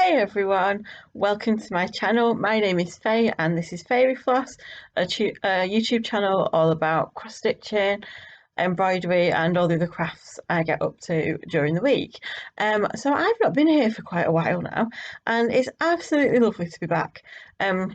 Hey everyone, welcome to my channel. My name is Faye and this is Fairy Floss, a YouTube channel all about cross stitching, embroidery and all the other crafts I get up to during the week. So I've not been here for quite a while now and it's absolutely lovely to be back. The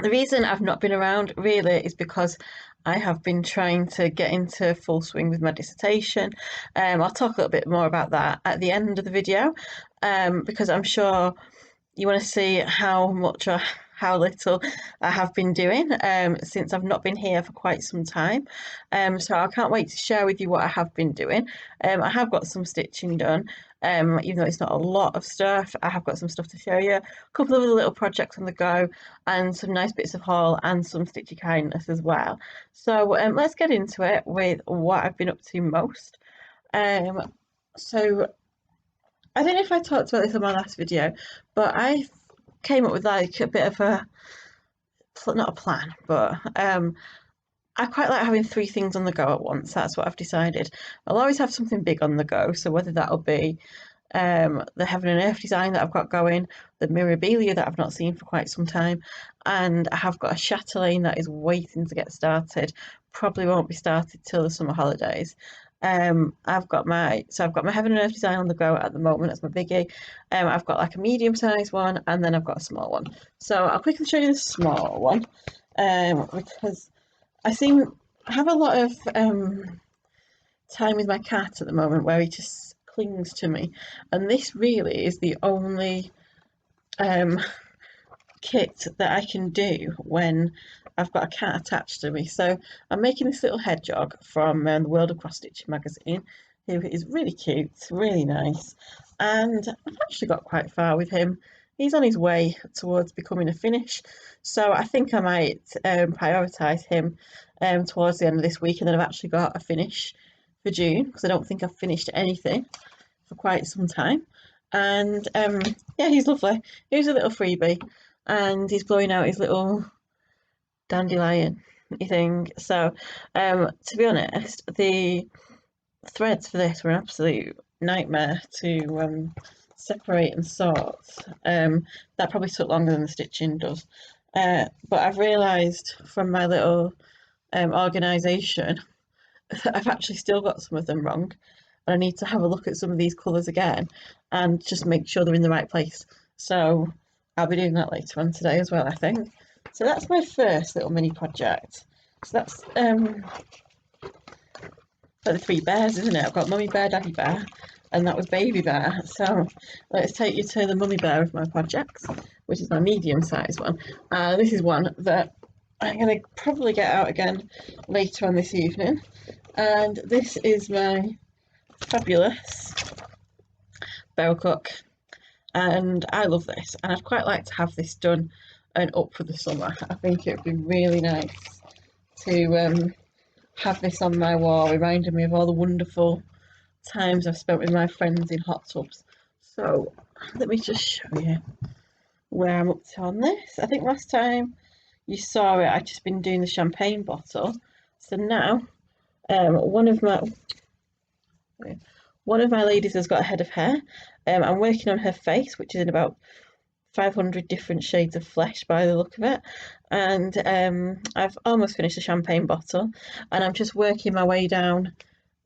reason I've not been around really is because I have been trying to get into full swing with my dissertation. I'll talk a little bit more about that at the end of the video, because I'm sure you want to see how much or how little I have been doing since I've not been here for quite some time. So I can't wait to share with you what I have been doing. I have got some stitching done, even though it's not a lot of stuff. I have got some stuff to show you, a couple of other little projects on the go, and some nice bits of haul and some stitchy kindness as well. So let's get into it with what I've been up to most. So I don't know if I talked about this in my last video, but I came up with like a bit of a, not a plan, but I quite like having three things on the go at once. That's what I've decided. I'll always have something big on the go, so whether that'll be the Heaven and Earth design that I've got going, the Mirabilia that I've not seen for quite some time, and I have got a chatelaine that is waiting to get started. Probably won't be started till the summer holidays. I've got my Heaven and Earth design on the go at the moment. That's my biggie. I've got like a medium sized one, and then I've got a small one. So I'll quickly show you the small one, because I have a lot of time with my cat at the moment where he just clings to me, and this really is the only kit that I can do when I've got a cat attached to me. So I'm making this little hedgehog from the World of Cross Stitching magazine, who is really cute, really nice, and I've actually got quite far with him. He's on his way towards becoming a finish, so I think I might prioritise him towards the end of this week, and then I've actually got a finish for June because I don't think I've finished anything for quite some time. And yeah, he's lovely. Here's a little freebie, and he's blowing out his little dandelion thing. So, to be honest, the threads for this were an absolute nightmare to separate and sort. That probably took longer than the stitching does. But I've realised from my little organisation that I've actually still got some of them wrong. And I need to have a look at some of these colours again and just make sure they're in the right place. So I'll be doing that later on today as well, I think. So that's my first little mini project. So that's like the three bears, isn't it? I've got Mummy Bear, Daddy Bear, and that was Baby Bear. So let's take you to the Mummy Bear of my projects, which is my medium sized one. This is one that I'm going to probably get out again later on this evening. And this is my fabulous barrel cook, and I love this, and I'd quite like to have this done and up for the summer. I think it would be really nice to have this on my wall, reminding me of all the wonderful times I've spent with my friends in hot tubs. So let me just show you where I'm up to on this. I think last time you saw it, I'd just been doing the champagne bottle. So now one of my ladies has got a head of hair. I'm working on her face, which is in about 500 different shades of flesh by the look of it. And I've almost finished the champagne bottle, and I'm just working my way down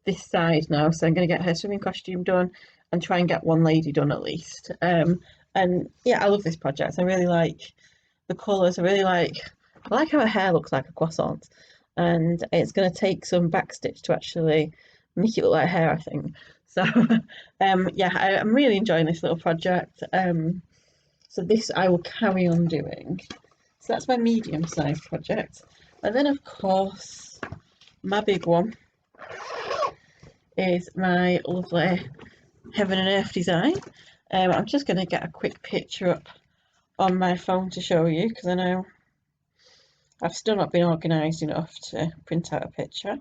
this side now. So I'm going to get her swimming costume done and try and get one lady done at least. And yeah, I love this project. I really like the colours. I like how her hair looks like a croissant. And it's going to take some backstitch to actually make it look like hair, I think. So yeah, I'm really enjoying this little project. So this I will carry on doing. So that's my medium-sized project. And then of course, my big one is my lovely Heaven and Earth design. I'm just going to get a quick picture up on my phone to show you, because I know I've still not been organised enough to print out a picture.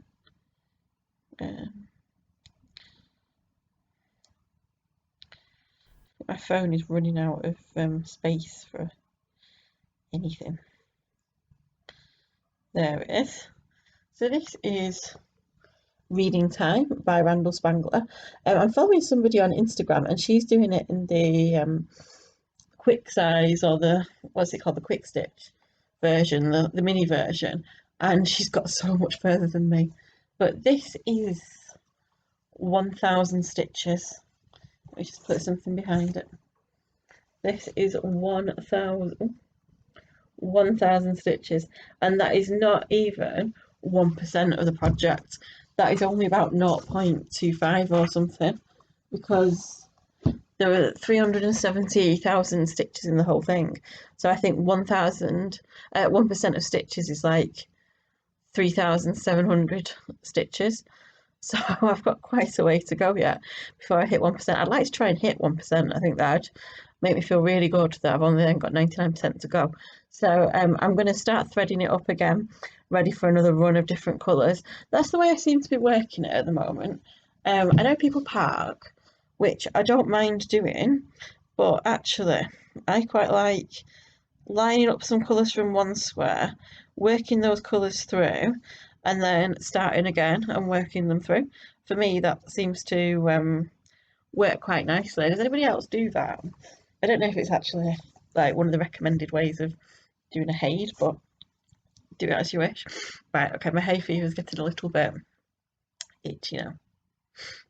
My phone is running out of space for anything. There it is. So this is Reading Time by Randall Spangler. I'm following somebody on Instagram, and she's doing it in the quick size, or the, what's it called, the quick stitch version, the mini version, and she's got so much further than me. But this is 1,000 stitches. Let me just put something behind it. This is 1,000 stitches, and that is not even 1% of the project. That is only about 0.25 or something, because there were 370,000 stitches in the whole thing. So I think 1% of stitches is like 3,700 stitches. So I've got quite a way to go yet before I hit 1%. I'd like to try and hit 1%. I think that'd make me feel really good that I've only then got 99% to go. So I'm going to start threading it up again, ready for another run of different colours. That's the way I seem to be working it at the moment. I know people park, which I don't mind doing, but actually I quite like lining up some colours from one square, working those colours through, and then starting again and working them through. For me, that seems to work quite nicely. Does anybody else do that? I don't know if it's actually like one of the recommended ways of doing a haid, but do it as you wish. Right, okay, my hay fever is getting a little bit itchy now,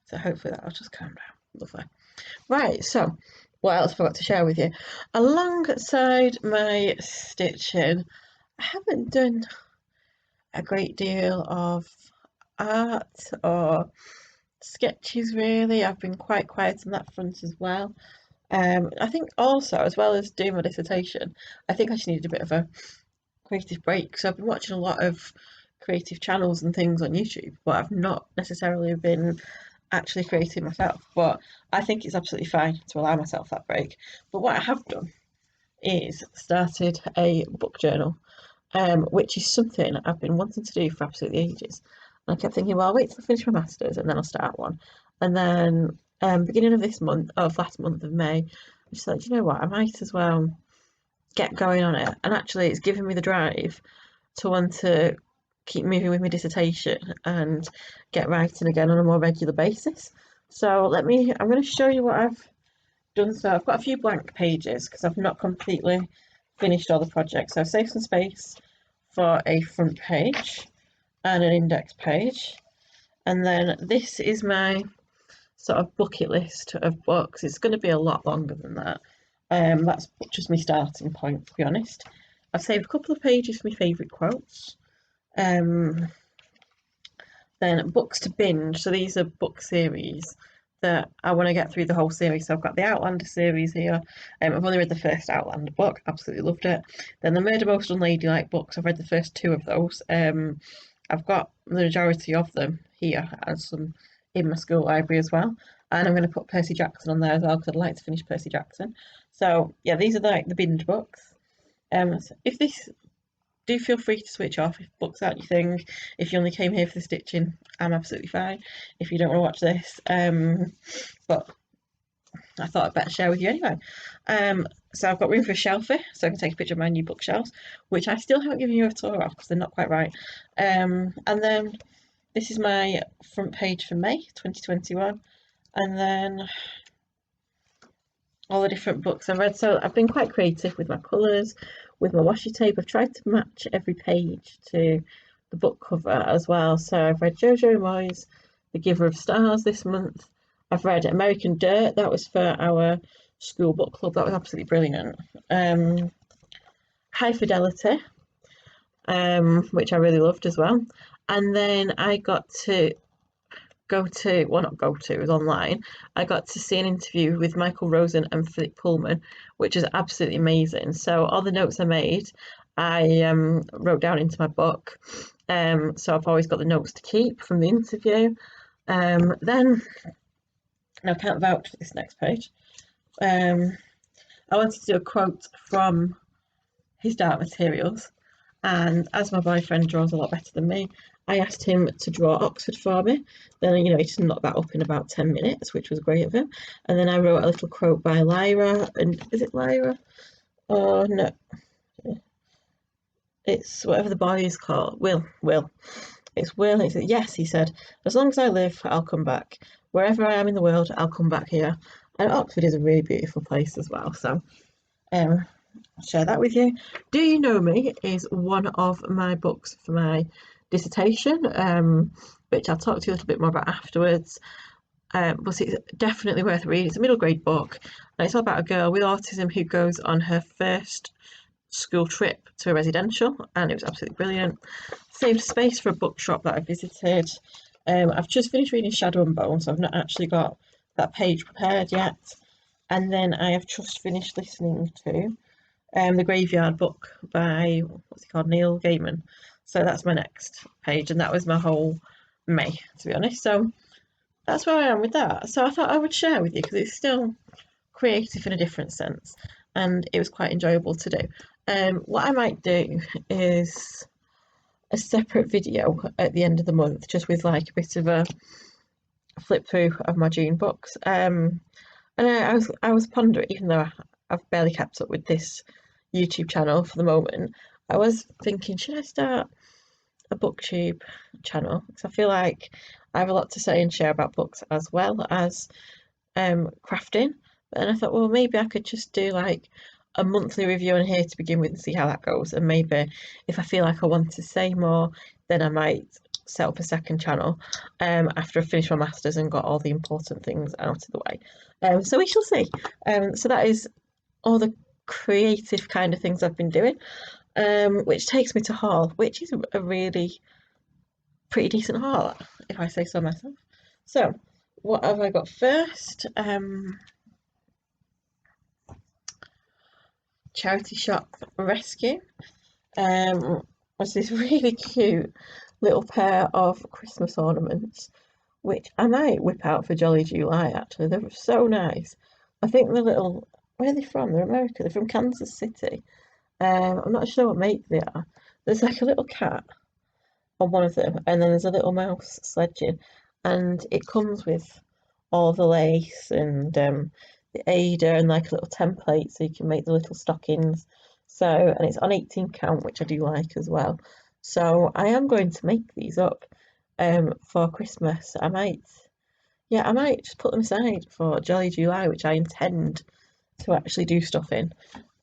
so hopefully that'll just calm down. Lovely. Right, so what else I forgot to share with you? Alongside my stitching, I haven't done a great deal of art or sketches really. I've been quite quiet on that front as well. I think also, as well as doing my dissertation, I think I just needed a bit of a creative break. So I've been watching a lot of creative channels and things on YouTube, but I've not necessarily been actually creating myself. But I think it's absolutely fine to allow myself that break. But what I have done is started a book journal, which is something I've been wanting to do for absolutely ages. And I kept thinking, well, I'll wait till I finish my masters and then I'll start one. And then beginning of last month of May, I just thought, you know what, I might as well get going on it. And actually, it's given me the drive to want to keep moving with my dissertation and get writing again on a more regular basis. So I'm going to show you what I've done. So I've got a few blank pages because I've not completely finished all the projects. So I've saved some space for a front page and an index page. And then this is my sort of bucket list of books. It's going to be a lot longer than that. That's just my starting point, to be honest. I've saved a couple of pages for my favourite quotes. Then books to binge. So these are book series that I want to get through the whole series. So I've got the Outlander series here. I've only read the first Outlander book, absolutely loved it. Then the Murder Most Unladylike books, I've read the first two of those. I've got the majority of them here and some in my school library as well. And I'm going to put Percy Jackson on there as well because I'd like to finish Percy Jackson. So yeah, these are the binge books. So if this, do feel free to switch off if books aren't your thing. If you only came here for the stitching, I'm absolutely fine. If you don't want to watch this, but I thought I'd better share with you anyway. So I've got room for a shelfie, so I can take a picture of my new bookshelves, which I still haven't given you a tour of because they're not quite right. And then this is my front page for May 2021, and then all the different books I've read. So I've been quite creative with my colours, with my washi tape. I've tried to match every page to the book cover as well. So I've read Jojo Moyes, The Giver of Stars this month. I've read American Dirt, that was for our school book club. That was absolutely brilliant. High Fidelity, which I really loved as well. And then I got to it was online. I got to see an interview with Michael Rosen and Philip Pullman, which is absolutely amazing. So all the notes I made, I wrote down into my book. So I've always got the notes to keep from the interview. Then, I can't vouch for this next page. I wanted to do a quote from his Dark Materials, and as my boyfriend draws a lot better than me, I asked him to draw Oxford for me. Then, he just knocked that up in about 10 minutes, which was great of him. And then I wrote a little quote by Lyra, and is it Lyra? Oh, no. It's whatever the boy is called. Will. It's Will. He said, yes, he said, as long as I live, I'll come back. Wherever I am in the world, I'll come back here. And Oxford is a really beautiful place as well. So share that with you. Do You Know Me is one of my books for my dissertation, which I'll talk to you a little bit more about afterwards. But it's definitely worth reading. It's a middle grade book, and it's all about a girl with autism who goes on her first school trip to a residential, and it was absolutely brilliant. Saved space for a bookshop that I visited. I've just finished reading Shadow and Bone, so I've not actually got that page prepared yet. And then I have just finished listening to The Graveyard Book by, what's he called, Neil Gaiman. So that's my next page, and that was my whole May, to be honest. So that's where I am with that. So I thought I would share with you because it's still creative in a different sense, and it was quite enjoyable to do. What I might do is a separate video at the end of the month, just with like a bit of a flip through of my June books. And I was pondering, even though I've barely kept up with this YouTube channel for the moment, I was thinking, should I start a booktube channel? Because I feel like I have a lot to say and share about books as well as crafting. And I thought, well, maybe I could just do like a monthly review on here to begin with and see how that goes. And maybe if I feel like I want to say more, then I might set up a second channel after I finish my masters and got all the important things out of the way. So we shall see. So that is all the creative kind of things I've been doing, which takes me to haul, which is a really pretty decent haul, if I say so myself. So what have I got first? Charity shop rescue. Was this really cute little pair of Christmas ornaments, which I might whip out for Jolly July. Actually, they're so nice. I think they're little. Where are they from? They're American. They're from Kansas City. I'm not sure what make they are. There's like a little cat on one of them, and then there's a little mouse sledging, and it comes with all the lace and the Ada and like a little template so you can make the little stockings. So, and it's on 18 count, which I do like as well. So I am going to make these up for Christmas. I might just put them aside for Jolly July, which I intend to actually do stuff in,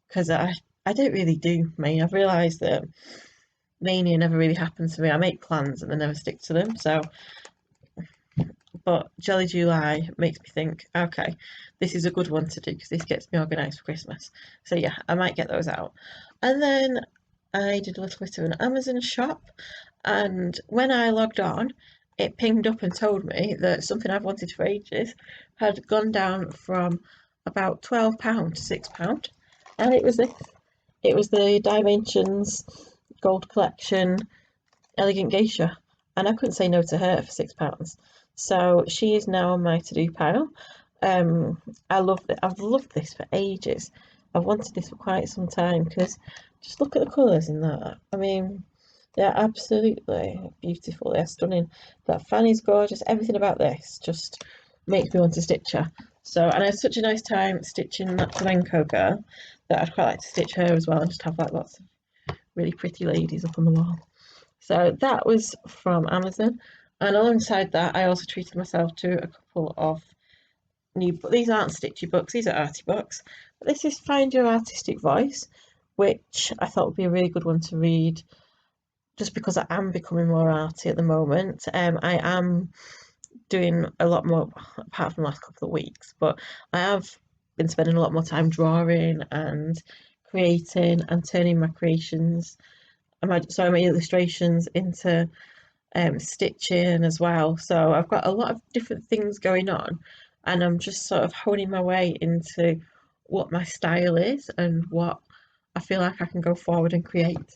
because I don't really do May. I've realised that mania never really happens to me. I make plans and then never stick to them. So, but Jolly July makes me think, okay, this is a good one to do because this gets me organised for Christmas. So yeah, I might get those out. And then I did a little bit of an Amazon shop, and when I logged on, it pinged up and told me that something I've wanted for ages had gone down from about £12 to £6. And it was this. It was the Dimensions Gold Collection Elegant Geisha, and I couldn't say no to her for £6. So she is now on my to-do pile. I love it. I've loved this for ages. I've wanted this for quite some time because just look at the colours in that. I mean, they're absolutely beautiful. They're stunning. That fanny's gorgeous. Everything about this just makes me want to stitch her. So, and I had such a nice time stitching that flamenco girl that I'd quite like to stitch her as well and just have like lots of really pretty ladies up on the wall. So that was from Amazon. And alongside that, I also treated myself to a couple of new books. These aren't stitchy books, these are arty books. But this is Find Your Artistic Voice, which I thought would be a really good one to read just because I am becoming more arty at the moment. I am doing a lot more, apart from the last couple of weeks, but I have been spending a lot more time drawing and creating and turning my creations, my illustrations into stitching as well. So I've got a lot of different things going on, and I'm just sort of honing my way into what my style is and what I feel like I can go forward and create,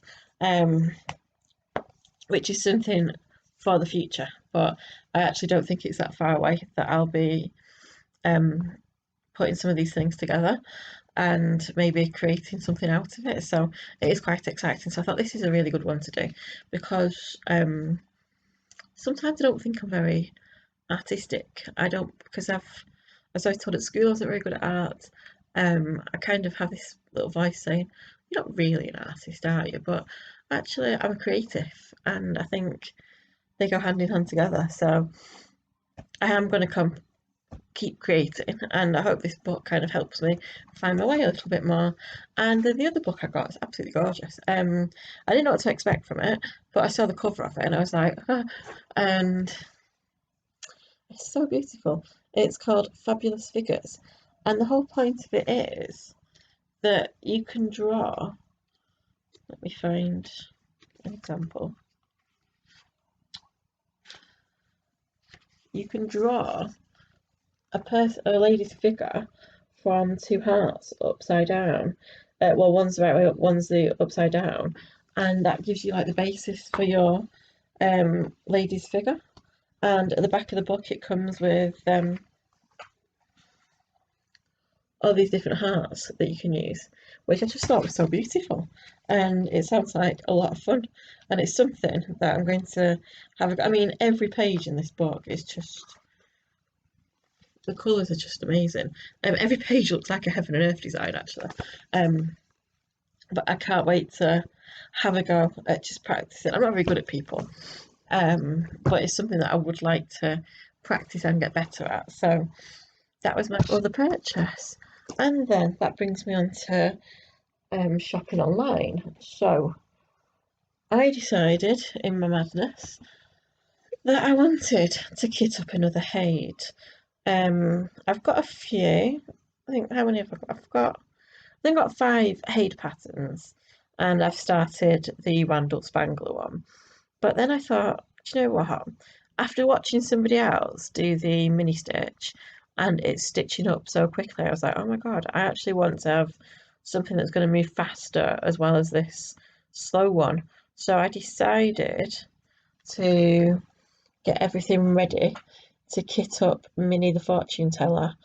which is something for the future. But I actually don't think it's that far away that I'll be putting some of these things together and maybe creating something out of it. So it is quite exciting. So I thought this is a really good one to do because sometimes I don't think I'm very artistic. I don't, because as I was told at school, I wasn't very good at art. I kind of have this little voice saying, "You're not really an artist, are you?" But actually, I'm a creative, and I think they go hand in hand together. So I am going to keep creating, and I hope this book kind of helps me find my way a little bit more. And then the other book I got is absolutely gorgeous. I didn't know what to expect from it, but I saw the cover of it and I was like, "Huh," and it's so beautiful. It's called Fabulous Figures, and the whole point of it is that you can draw. Let me find an example. You can draw a lady's figure from two hearts upside down. Well, one's the right way up, one's the upside down, and that gives you like the basis for your lady's figure. And at the back of the book, it comes with all these different hearts that you can use, which I just thought was so beautiful. And it sounds like a lot of fun, and it's something that I'm going to have. I mean, every page in this book is just, the colours are just amazing. Every page looks like a heaven and earth design, actually. But I can't wait to have a go at just practicing. I'm not very good at people, but it's something that I would like to practice and get better at. So that was my other purchase. And then that brings me on to shopping online. So I decided in my madness that I wanted to kit up another Haid. I've got a few. I think, how many have I got? I've got 5 Haid patterns, and I've started the Randall Spangler one. But then I thought, do you know what? After watching somebody else do the mini stitch and it's stitching up so quickly, I was like, oh my god, I actually want to have something that's going to move faster as well as this slow one. So I decided to get everything ready to kit up Minnie the Fortune Teller.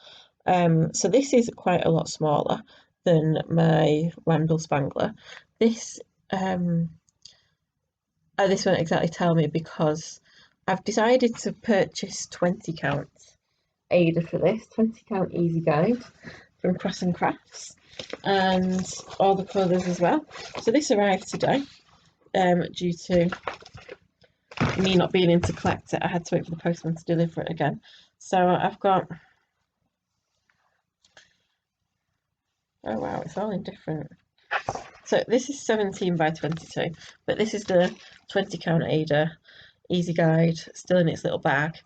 So this is quite a lot smaller than my Randall Spangler. This this won't exactly tell me because I've decided to purchase 20 count Ada for this, 20 count easy guide from Cross and Crafts, and all the colours as well. So this arrived today. Due to me not being in to collect it, I had to wait for the postman to deliver it again. So I've got, oh wow, it's all in different. So this is 17 by 22, but this is the 20 count Ada easy guide, still in its little bag.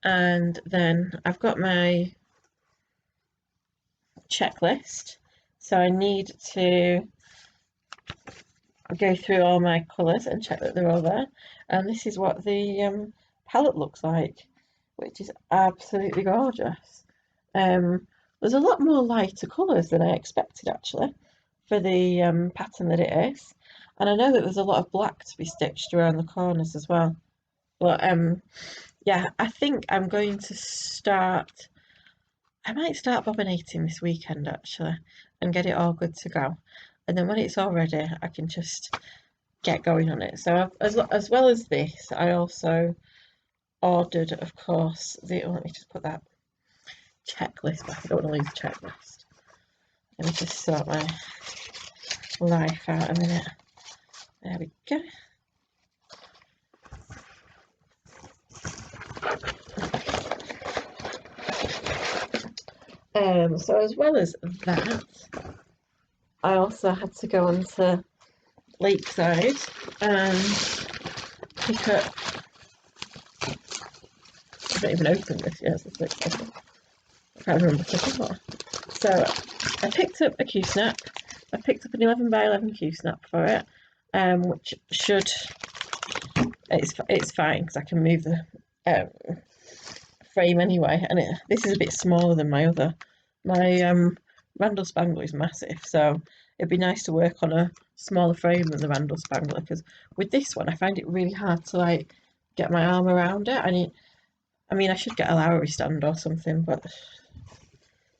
And then I've got my checklist. So I need to go through all my colours and check that they're all there. And this is what the palette looks like, which is absolutely gorgeous. There's a lot more lighter colours than I expected actually for the pattern that it is. And I know that there's a lot of black to be stitched around the corners as well. But yeah, I think I'm going to start, I might start bobbinating this weekend actually and get it all good to go. And then when it's all ready, I can just get going on it. So as well as this, I also ordered, of course, let me just put that checklist back. I don't want to lose the checklist. Let me just sort my life out a minute. There we go. So as well as that, I also had to go onto Lakeside and pick up, I don't even open this yet, so I can't remember what. So I picked up a Q-snap. I picked up an 11 by 11 Q-snap for it, which should, it's fine because I can move the frame anyway, and this is a bit smaller than my other. My Randall Spangler is massive, so it'd be nice to work on a smaller frame than the Randall Spangler, because with this one I find it really hard to like get my arm around it. I mean I should get a Lowry stand or something, but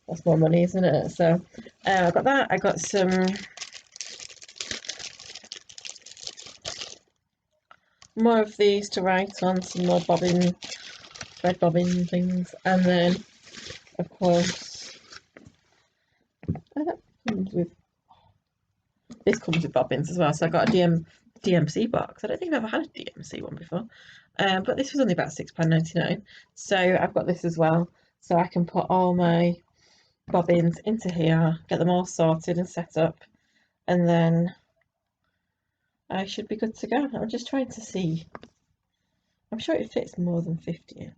that's more money, isn't it? So I got that. I got some more of these to write on, some more bobbin, thread bobbin things, and then of course this comes with bobbins as well. So I got a DMC box. I don't think I've ever had a DMC one before, but this was only about £6.99. So I've got this as well. so I can put all my bobbins into here, get them all sorted and set up, and then I should be good to go. I'm just trying to see. I'm sure it fits more than 50 in. I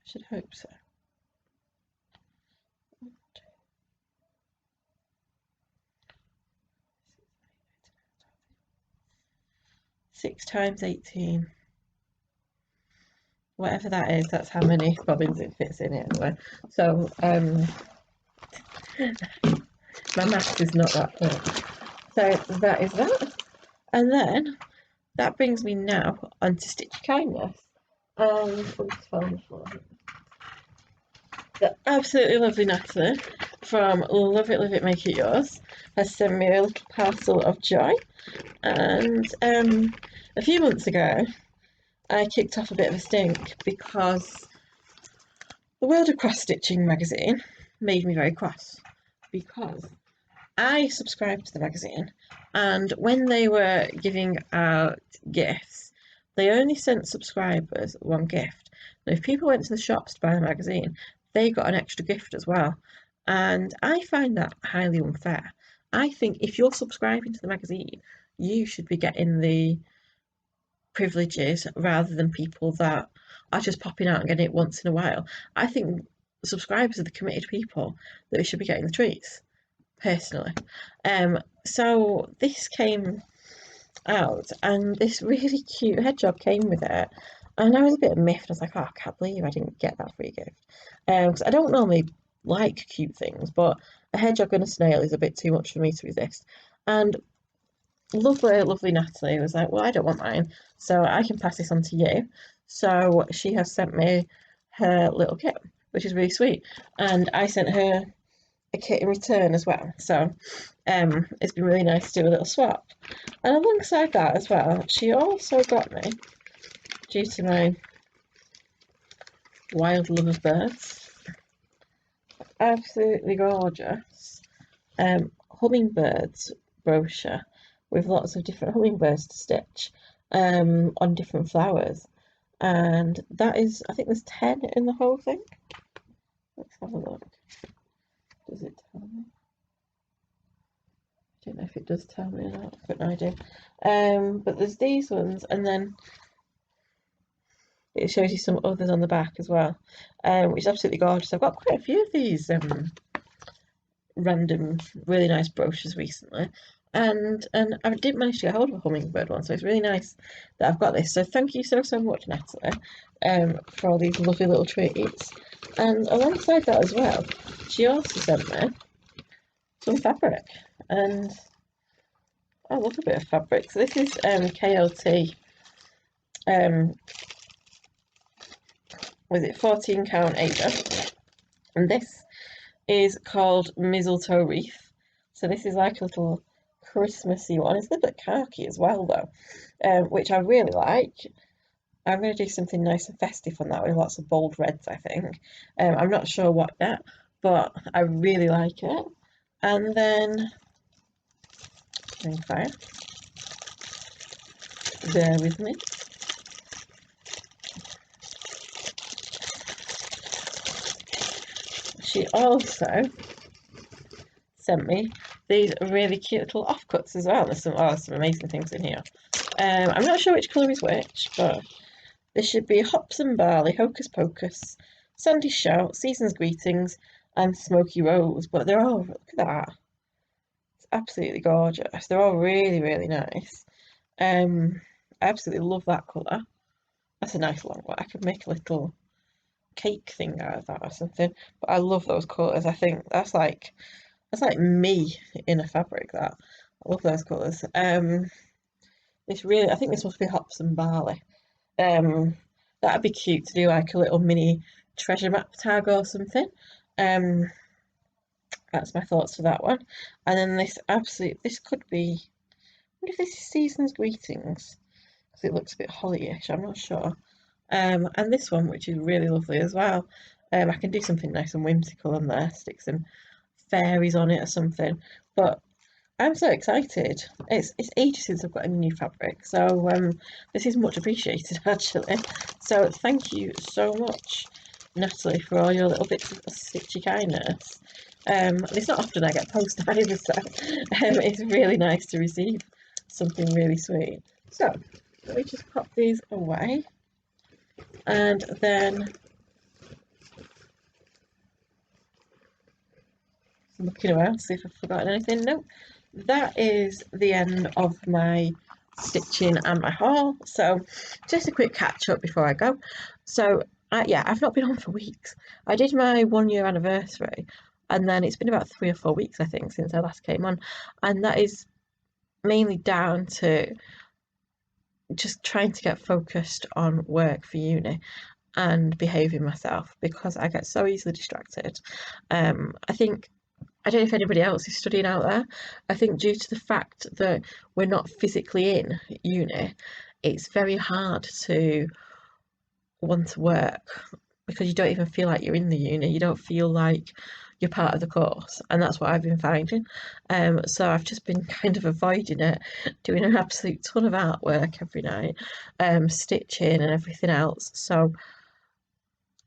should hope so. 6 times 18. Whatever that is, that's how many bobbins it fits in it anyway. So, my maths is not that good. So that is that. And then that brings me now onto Stitch Kindness. The absolutely lovely Natalie from Love It, Live It, Make It Yours has sent me a little parcel of joy. And a few months ago, I kicked off a bit of a stink because the World of Cross Stitching magazine made me very cross, because I subscribed to the magazine, and when they were giving out gifts, they only sent subscribers one gift. Now, if people went to the shops to buy the magazine, they got an extra gift as well. And I find that highly unfair. I think if you're subscribing to the magazine, you should be getting the privileges rather than people that are just popping out and getting it once in a while. I think subscribers are the committed people that should be getting the treats, personally. So this came out, and this really cute hedgehog came with it, and I was a bit miffed. I was like, oh, I can't believe I didn't get that free gift. Because I don't normally like cute things, but a hedgehog and a snail is a bit too much for me to resist. And lovely Natalie was like, well, I don't want mine, so I can pass this on to you. So she has sent me her little kit, which is really sweet, and I sent her a kit in return as well. So it's been really nice to do a little swap. And alongside that as well, she also got me, due to my wild love of birds, absolutely gorgeous hummingbirds brochure with lots of different hummingbirds to stitch on different flowers. And that is, I think there's 10 in the whole thing. Let's have a look. Does it tell me? I don't know if it does tell me or not. I've got no idea. But there's these ones, and then it shows you some others on the back as well, which is absolutely gorgeous. I've got quite a few of these random, really nice brochures recently, and I didn't manage to get hold of a hummingbird one, so it's really nice that I've got this. So thank you so much, Natalie, for all these lovely little treats. And alongside that as well, she also sent me some fabric, and I love a bit of fabric. So this is KLT, was it 14 count Asia, and this is called Mistletoe Wreath. So this is like a little Christmassy one. It's a little bit khaki as well though, which I really like. I'm going to do something nice and festive on that with lots of bold reds, I think. I'm not sure what yet, but I really like it. And then, hang fire, bear with me. She also sent me these really cute little offcuts as well. There's some amazing things in here. I'm not sure which colour is which, but there should be Hops and Barley, Hocus Pocus, Sandy's Shout, Season's Greetings, and Smoky Rose. But they're all, look at that. It's absolutely gorgeous. They're all really, really nice. I absolutely love that colour. That's a nice long one. I could make a little cake thing out of that or something. But I love those colours. I think that's like me in a fabric. That I love those colours. It's really, I think this must be Hops and Barley. That'd be cute to do like a little mini treasure map tag or something. That's my thoughts for that one. And then this could be, I wonder if this is Season's Greetings, because it looks a bit hollyish, I'm not sure. And this one, which is really lovely as well. I can do something nice and whimsical on there, stick some fairies on it or something. But I'm so excited. It's ages since I've got any new fabric, so this is much appreciated actually. So thank you so much, Natalie, for all your little bits of stitchy kindness. And it's not often I get post either, so it's really nice to receive something really sweet. So let me just pop these away, and then looking around, see if I've forgotten anything. Nope, that is the end of my stitching and my haul. So just a quick catch up before I go. So yeah, I've not been on for weeks. I did my 1 year anniversary, and then it's been about 3 or 4 weeks, I think, since I last came on, and that is mainly down to just trying to get focused on work for uni and behaving myself because I get so easily distracted. I think I don't know if anybody else is studying out there. I think due to the fact that we're not physically in uni, it's very hard to want to work because you don't even feel like you're in the uni. You don't feel like you're part of the course, and that's what I've been finding. So I've just been kind of avoiding it, doing an absolute ton of artwork every night, stitching and everything else. So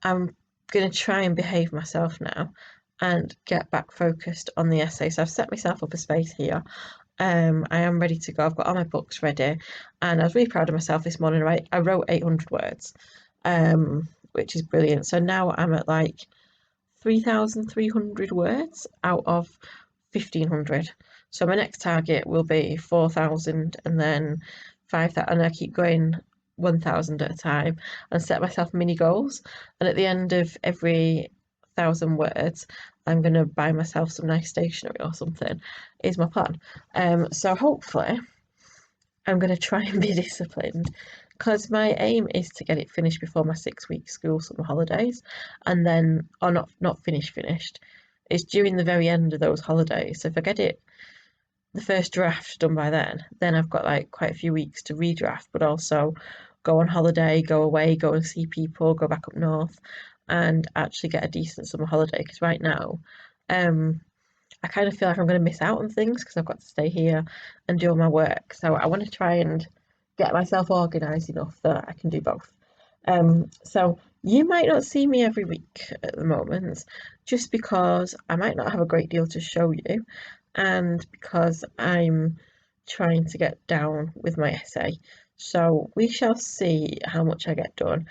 I'm going to try and behave myself now and get back focused on the essay. So I've set myself up a space here. I am ready to go. I've got all my books ready, and I was really proud of myself this morning. Right, I wrote 800 words, which is brilliant. So now I'm at like 3,300 words out of 1,500. So my next target will be 4,000, and then 5,000, and I keep going 1,000 at a time and set myself mini goals. And at the end of every 1,000 words, I'm going to buy myself some nice stationery or something, is my plan. So hopefully, I'm going to try and be disciplined because my aim is to get it finished before my 6 week school summer holidays, and then, or not finished. It's during the very end of those holidays. So if I get it the first draft done by then I've got like quite a few weeks to redraft, but also go on holiday, go away, go and see people, go back up north, and actually get a decent summer holiday. Because right now, I kind of feel like I'm going to miss out on things because I've got to stay here and do all my work. So I want to try and get myself organised enough that I can do both. So you might not see me every week at the moment, just because I might not have a great deal to show you, and because I'm trying to get down with my essay. So we shall see how much I get done.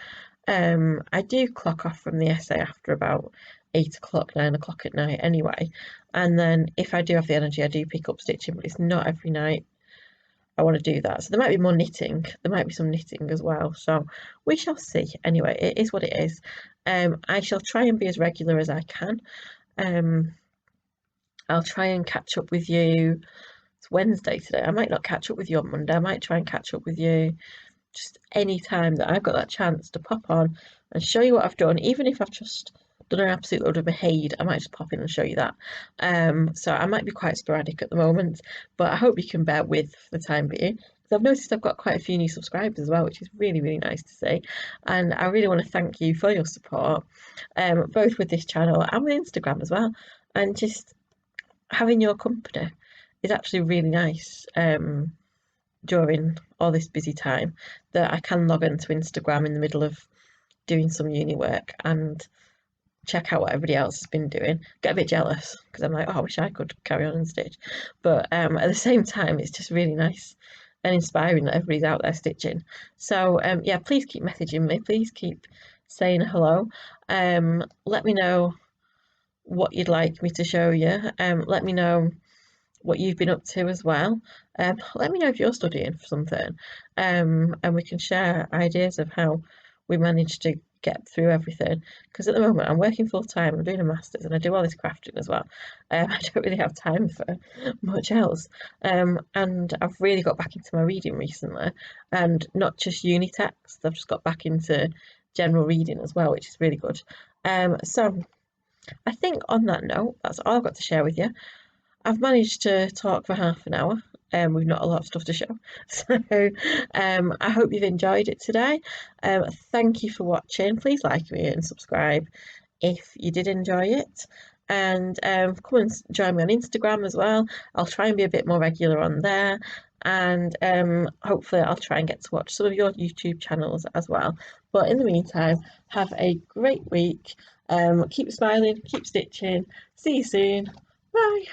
I do clock off from the essay after about 8 o'clock, 9 o'clock at night anyway. And then if I do have the energy, I do pick up stitching, but it's not every night I want to do that. So there might be more knitting. There might be some knitting as well. So we shall see. Anyway, it is what it is. I shall try and be as regular as I can. I'll try and catch up with you. It's Wednesday today. I might not catch up with you on Monday. I might try and catch up with you just any time that I've got that chance to pop on and show you what I've done, even if I've just done an absolute load of Mahade, I might just pop in and show you that. So I might be quite sporadic at the moment, but I hope you can bear with for the time being. Because I've noticed I've got quite a few new subscribers as well, which is really, really nice to see. And I really want to thank you for your support, both with this channel and with Instagram as well. And just having your company is actually really nice. During all this busy time, that I can log into Instagram in the middle of doing some uni work and check out what everybody else has been doing. Get a bit jealous because I'm like, oh, I wish I could carry on and stitch. But at the same time, it's just really nice and inspiring that everybody's out there stitching. So yeah, please keep messaging me. Please keep saying hello. Let me know what you'd like me to show you. Let me know what you've been up to as well. Let me know if you're studying for something, and we can share ideas of how we managed to get through everything. Because at the moment, I'm working full time, I'm doing a master's, and I do all this crafting as well. I don't really have time for much else. And I've really got back into my reading recently, and not just uni texts. I've just got back into general reading as well, which is really good. So I think on that note, that's all I've got to share with you. I've managed to talk for half an hour, with not a lot of stuff to show. So I hope you've enjoyed it today. Thank you for watching. Please like me and subscribe if you did enjoy it. And come and join me on Instagram as well. I'll try and be a bit more regular on there. and hopefully I'll try and get to watch some of your YouTube channels as well. But in the meantime, have a great week. Keep smiling, keep stitching. See you soon. Bye.